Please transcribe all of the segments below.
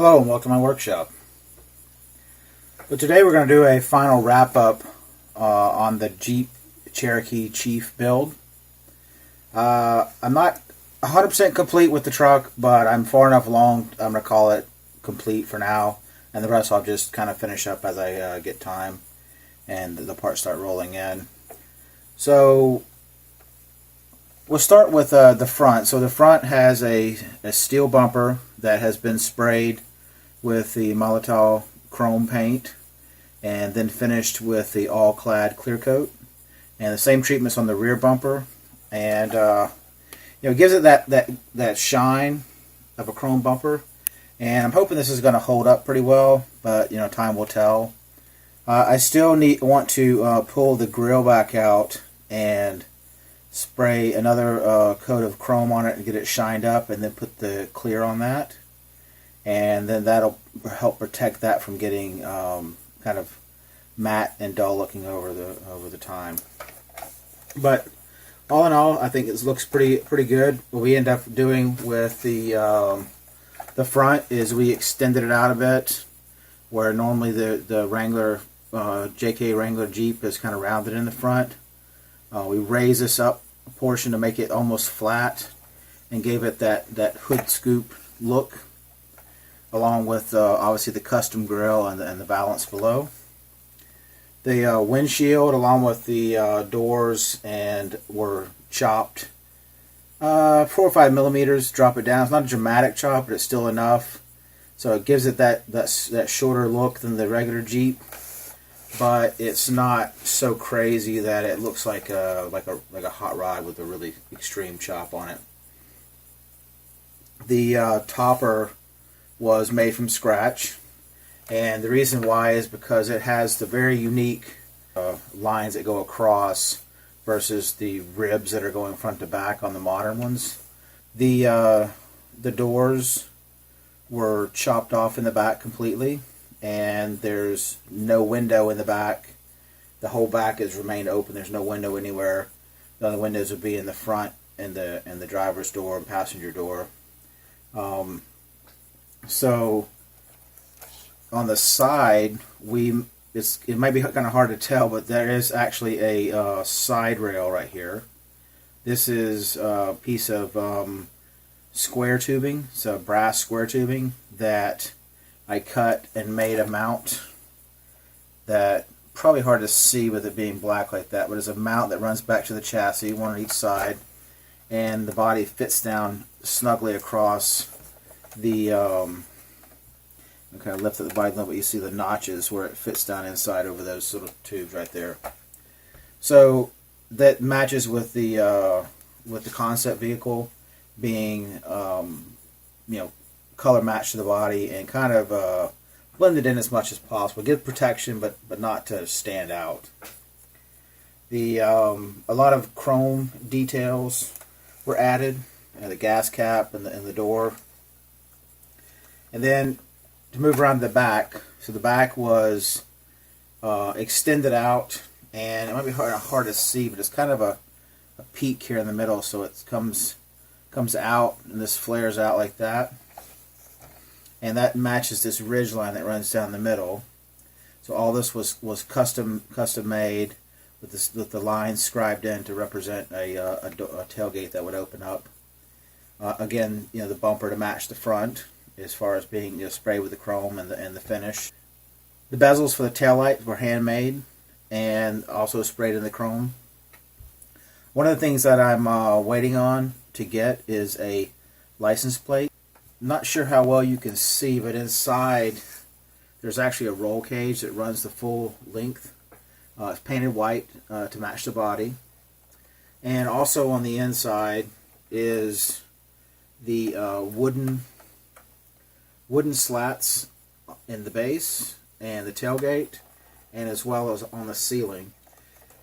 Hello and welcome to my workshop. So today we're going to do a final wrap up on the Jeep Cherokee Chief build. I'm not 100% complete with the truck, but I'm far enough along. I'm going to call it complete for now, and the rest I'll just kind of finish up as I get time and the parts start rolling in. So we'll start with the front. So the front has a steel bumper that has been sprayed with the Molotov chrome paint and then finished with the all-clad clear coat, and the same treatments on the rear bumper, and it gives it that shine of a chrome bumper. And I'm hoping this is going to hold up pretty well, but time will tell. I still want to pull the grill back out and spray another coat of chrome on it and get it shined up, and then put the clear on that, and then that'll help protect that from getting kind of matte and dull looking over the time. But all in all, I think it looks pretty good. What we end up doing with the front is we extended it out a bit, where normally the Wrangler JK Wrangler Jeep is kind of rounded in the front. We raised this up a portion to make it almost flat and gave it that hood scoop look, along with obviously the custom grille and the valance below. The windshield along with the doors were chopped 4 or 5 millimeters. Drop it down. It's not a dramatic chop, but it's still enough, so it gives it that shorter look than the regular Jeep. But it's not so crazy that it looks like a hot rod with a really extreme chop on it. The topper was made from scratch, and the reason why is because it has the very unique lines that go across versus the ribs that are going front to back on the modern ones. The doors were chopped off in the back completely, and there's no window in the back. The whole back has remained open. There's no window anywhere. The only windows would be in the front and the driver's door and passenger door. So on the side, it might be kind of hard to tell, but there is actually a side rail right here. This is a piece of square tubing, so brass square tubing that I cut and made a mount that probably hard to see with it being black like that, but it's a mount that runs back to the chassis, one on each side, and the body fits down snugly across the I kind of lifted the body a little bit. You see the notches where it fits down inside over those little tubes right there. So that matches with the concept vehicle being color matched to the body, and kind of blended in as much as possible. Give protection, but not to stand out. A lot of chrome details were added, the gas cap and the door. And then to move around to the back, so the back was extended out, and it might be hard to see, but it's kind of a peak here in the middle, so it comes out, and this flares out like that, and that matches this ridge line that runs down the middle. So all this was custom made with the lines scribed in to represent a tailgate that would open up. Again, the bumper to match the front, as far as being sprayed with the chrome and the finish. The bezels for the taillights were handmade and also sprayed in the chrome. One of the things that I'm waiting on to get is a license plate. I'm not sure how well you can see, but inside there's actually a roll cage that runs the full length. It's painted white to match the body. And also on the inside is the wooden slats in the base and the tailgate, and as well as on the ceiling.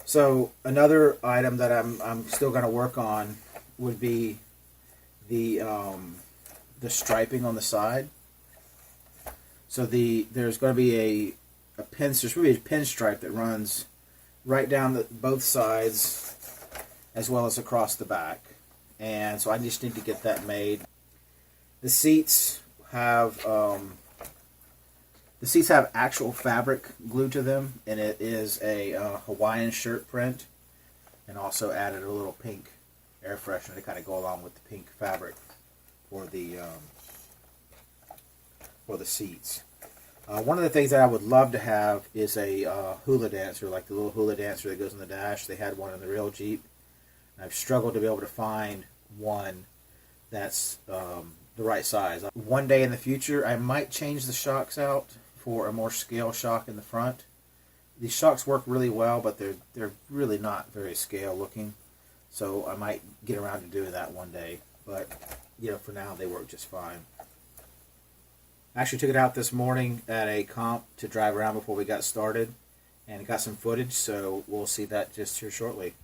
So another item that I'm still going to work on would be the striping on the side. So there's going to be there's going to be a pinstripe that runs right down both sides, as well as across the back. And so I just need to get that made. The seats have The seats have actual fabric glued to them, and it is a Hawaiian shirt print, and also added a little pink air freshener to kind of go along with the pink fabric for the seats. One of the things that I would love to have is a hula dancer, like the little hula dancer that goes in the dash. They had one in the real Jeep. I've struggled to be able to find one that's the right size. One day in the future, I might change the shocks out for a more scale shock in the front. These shocks work really well, but they're really not very scale looking. So I might get around to doing that one day. But for now they work just fine. I actually took it out this morning at a comp to drive around before we got started, and got some footage. So we'll see that just here shortly.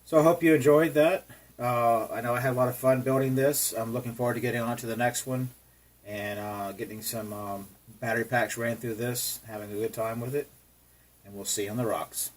So I hope you enjoyed that. I know I had a lot of fun building this. I'm looking forward to getting on to the next one and getting some battery packs ran through this, having a good time with it. And we'll see you on the rocks.